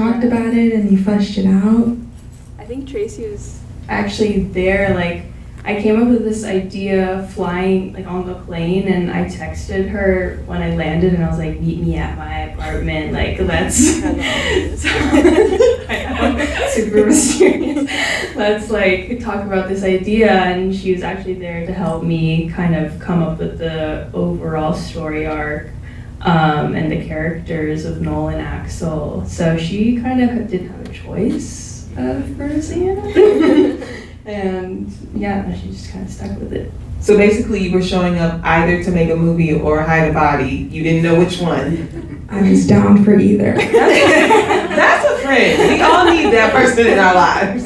talked about it and you fleshed it out? I think Tracy was actually there. Like, I came up with this idea flying like on the plane, and I texted her when I landed, and I was like, "Meet me at my apartment. Like, let's." Super mysterious. Let's like talk about this idea, and she was actually there to help me kind of come up with the overall story arc. And the characters of Noel and Axel. So she kind of didn't have a choice of producing it. And yeah, she just kind of stuck with it. So basically you were showing up either to make a movie or hide a body. You didn't know which one. I was down for either. That's a friend. We all need that person in our lives.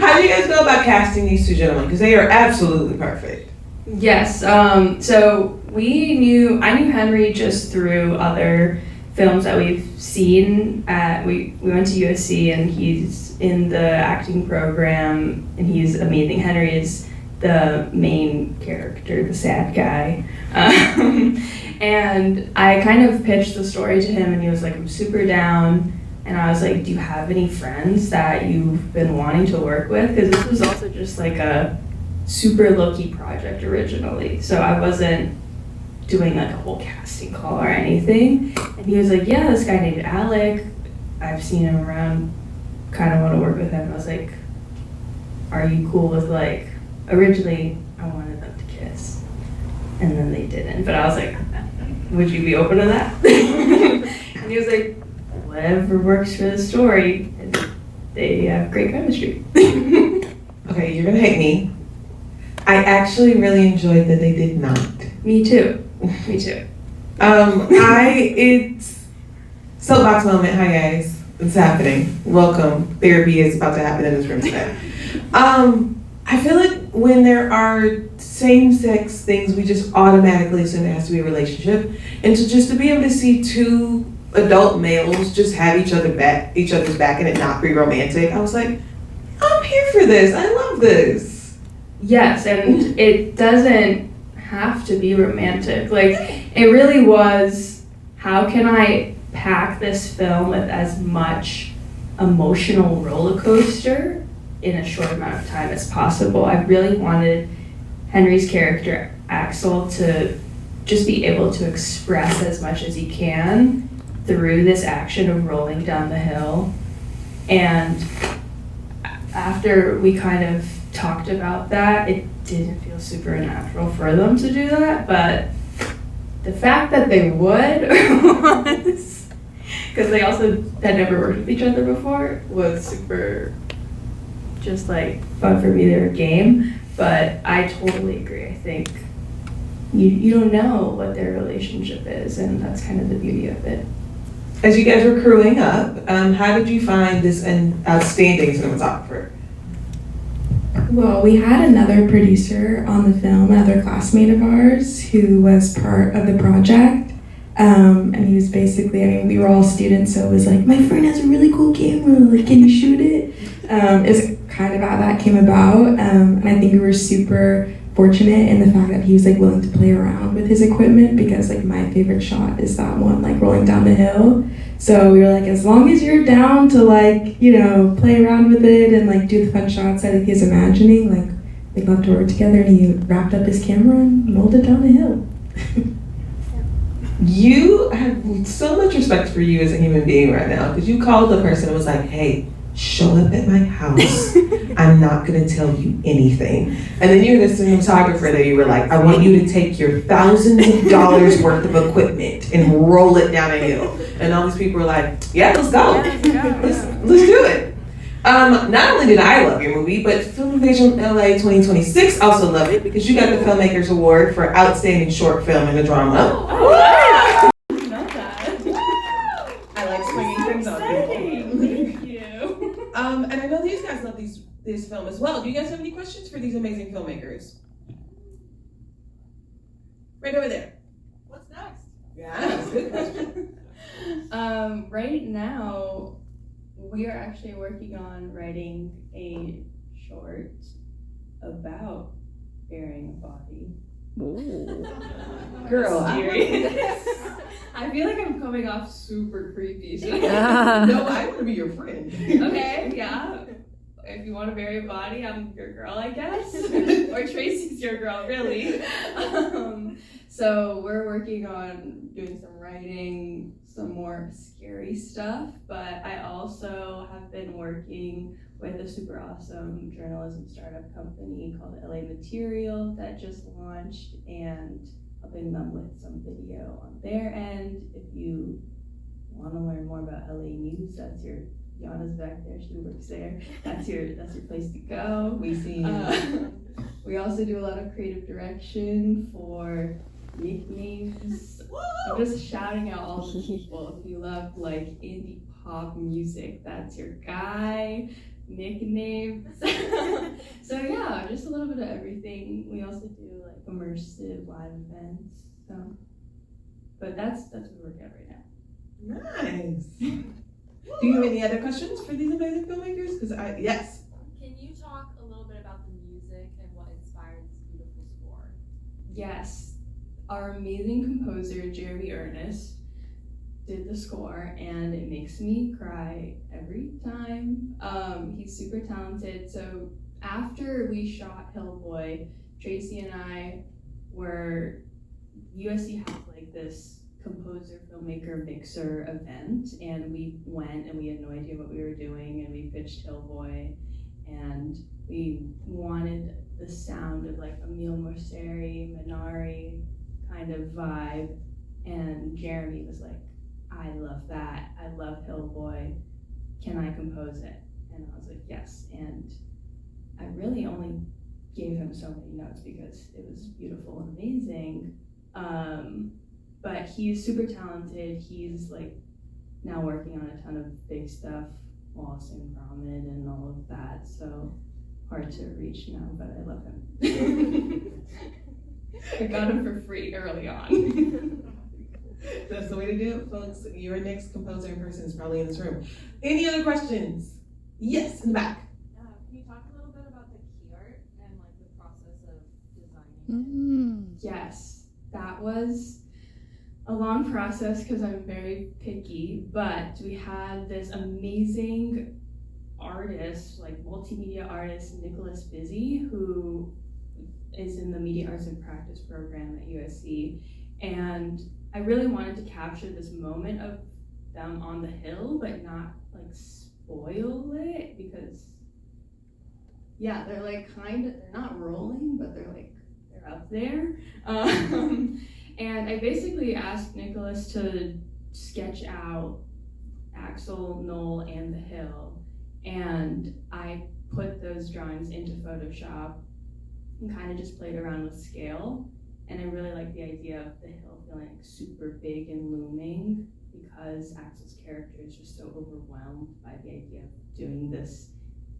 How do you guys go about casting these two gentlemen? Because they are absolutely perfect. Yes, so I knew Henry just through other films that we've seen. We went to USC, and he's in the acting program, and he's amazing. Henry is the main character, the sad guy. And I kind of pitched the story to him, and he was like, I'm super down. And I was like, do you have any friends that you've been wanting to work with? Because this was also just like a super low-key project originally, so I wasn't doing like a whole casting call or anything. And he was like, yeah, this guy named Alec, I've seen him around, kind of want to work with him. And I was like, are you cool with like, originally I wanted them to kiss, and then they didn't, but I was like, would you be open to that? And he was like, whatever works for the story. And they have great chemistry. Okay, you're gonna hate me. I actually really enjoyed that they did not. Me too. Me too. It's soapbox moment. Hi guys, it's happening. Welcome. Therapy is about to happen in this room today. I feel like when there are same-sex things, we just automatically assume there has to be a relationship, and to be able to see two adult males just have each other's back and it not be romantic, I was like, I'm here for this. I love this. Yes, and it doesn't have to be romantic. Like, it really was, how can I pack this film with as much emotional roller coaster in a short amount of time as possible? I really wanted Henry's character, Axel, to just be able to express as much as he can through this action of rolling down the hill. And after we kind of talked about that, it didn't feel supernatural for them to do that, but the fact that they would was, because they also had never worked with each other before, was super just like fun for me. They were game, but I totally agree. I think you don't know what their relationship is, and that's kind of the beauty of it. As you guys were crewing up, how did you find this an outstanding cinematographer? Well, we had another producer on the film, another classmate of ours who was part of the project. And he was basically, I mean, we were all students, so it was like, my friend has a really cool camera, like, can you shoot it? Is kind of how that came about. And I think we were super fortunate in the fact that he was like willing to play around with his equipment, because like my favorite shot is that one, like rolling down the hill. So we were like, as long as you're down to like, you know, play around with it and like do the fun shots that he's imagining, like we'd love to work together. And he wrapped up his camera and rolled it down the hill. You have so much respect for you as a human being right now, because you called the person and was like, hey, show up at my house. I'm not gonna tell you anything. And then you had a cinematographer that you were like, I want you to take your thousands of dollars worth of equipment and roll it down a hill. And all these people were like, yeah, let's go. Let's do it. Not only did I love your movie, but Film Invasion LA 2026 also loved it, because you got the Filmmakers Award for Outstanding Short Film in a Drama. I love that. I like swinging things on people. Thank you. And I know these guys love this film as well. Do you guys have any questions for these amazing filmmakers? Right over there. What's next? Yeah, that's a good question. Right now, we are actually working on writing a short about burying a body. Ooh. Girl, I feel like I'm coming off super creepy. So no, I want to be your friend. okay, yeah. If you want to bury a body, I'm your girl, I guess. Or Tracy's your girl, really. So we're working on doing some writing, some more scary stuff, but I also have been working with a super awesome journalism startup company called LA Material that just launched, and helping them with some video on their end. If you want to learn more about LA news, that's your Yana's back there, she works there. That's your place to go. We see you. We also do a lot of creative direction for nicknames. I'm just shouting out all the people. If you love like indie pop music, that's your guy. Nicknames. So yeah, just a little bit of everything. We also do like immersive live events. So, but that's what we're working at right now. Nice. Do you have any other questions for these amazing filmmakers? Yes. Can you talk a little bit about the music and what inspired this beautiful score? Yes, our amazing composer Jeremy Ernest did the score, and it makes me cry every time. He's super talented. So after we shot Hellboy, Tracy and I USC has like this composer, filmmaker, mixer event, and we went and we had no idea what we were doing, and we pitched Hellboy, and we wanted the sound of like Emile Mosseri, Minari kind of vibe, and Jeremy was like, I love that, I love Hellboy, can I compose it? And I was like, yes, and I really only gave him so many notes because it was beautiful and amazing. But he's super talented. He's like now working on a ton of big stuff, Wallace and Gromit and all of that. So hard to reach now, but I love him. I got him for free early on. That's the way to do it, folks. Your next composer in person is probably in this room. Any other questions? Yes, in the back. Can you talk a little bit about the key art and like the process of designing it? Yes, that was a long process because I'm very picky, but we had this amazing artist, like multimedia artist, Nicholas Busy, who is in the Media Arts and Practice program at USC. And I really wanted to capture this moment of them on the hill, but not like spoil it, because yeah, they're like they're not rolling, but they're up there. And I basically asked Nicholas to sketch out Axel, Noel, and the hill, and I put those drawings into Photoshop and kind of just played around with scale. And I really like the idea of the hill feeling like super big and looming, because Axel's character is just so overwhelmed by the idea of doing this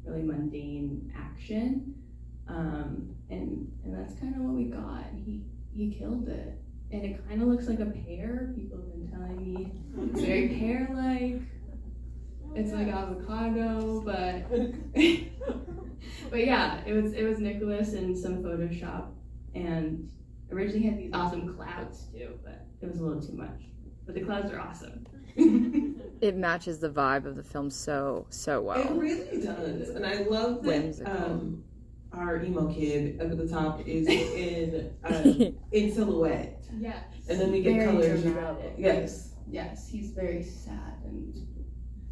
really mundane action. And that's kind of what we got. He killed it. And it kind of looks like a pear. People have been telling me it's very pear-like. It's like avocado, but but yeah, it was Nicholas and some Photoshop, and originally had these awesome clouds too, but it was a little too much. But the clouds are awesome. It matches the vibe of the film so well. It really does, and I love that our emo kid up at the top is in silhouette. Yes. And then we get Very colors. dramatic. Yes, he's very sad and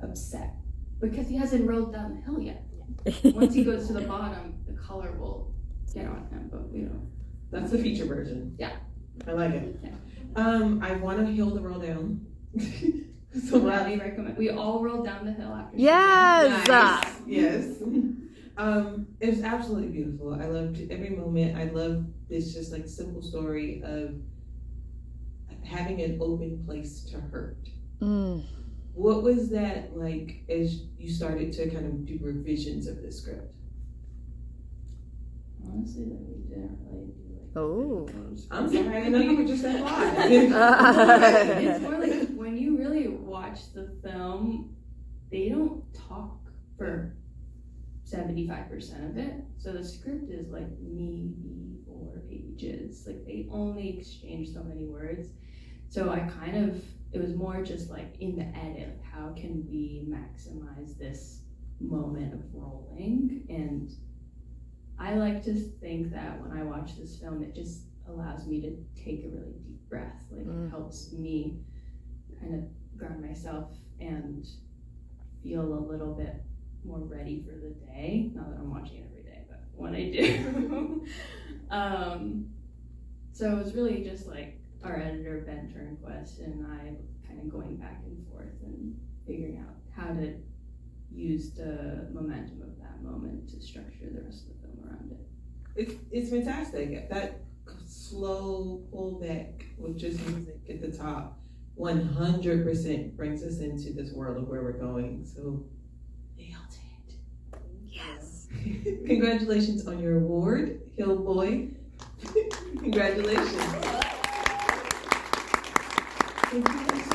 upset because he hasn't rolled down the hill yet. Once he goes to the bottom, the color will get on him, but we don't. That's the feature version. Yeah. I like it. Yeah. I want to hill the roll down. So highly recommend. We all rolled down the hill after. Yes. Nice. Yes. It was absolutely beautiful. I loved every moment. I love this just like simple story of having an open place to hurt. What was that like as you started to kind of do revisions of the script? Honestly, like we didn't really do like. Oh. I'm sorry, I know you were just that live. It's more like when you really watch the film, they don't talk for 75% of it. So the script is like maybe 4 pages. Like they only exchange so many words. So it was more just like in the edit, like how can we maximize this moment of rolling? And I like to think that when I watch this film, it just allows me to take a really deep breath. Like it helps me kind of ground myself and feel a little bit more ready for the day. Not that I'm watching it every day, but when I do. So it was really just like our editor, Ben Turnquist, and I kind of going back and forth and figuring out how to use the momentum of that moment to structure the rest of the film around it. It's fantastic. That slow pullback with just music at the top 100% brings us into this world of where we're going. So, nailed it. Yes. Congratulations on your award, Hill Boy. Congratulations. Thank you guys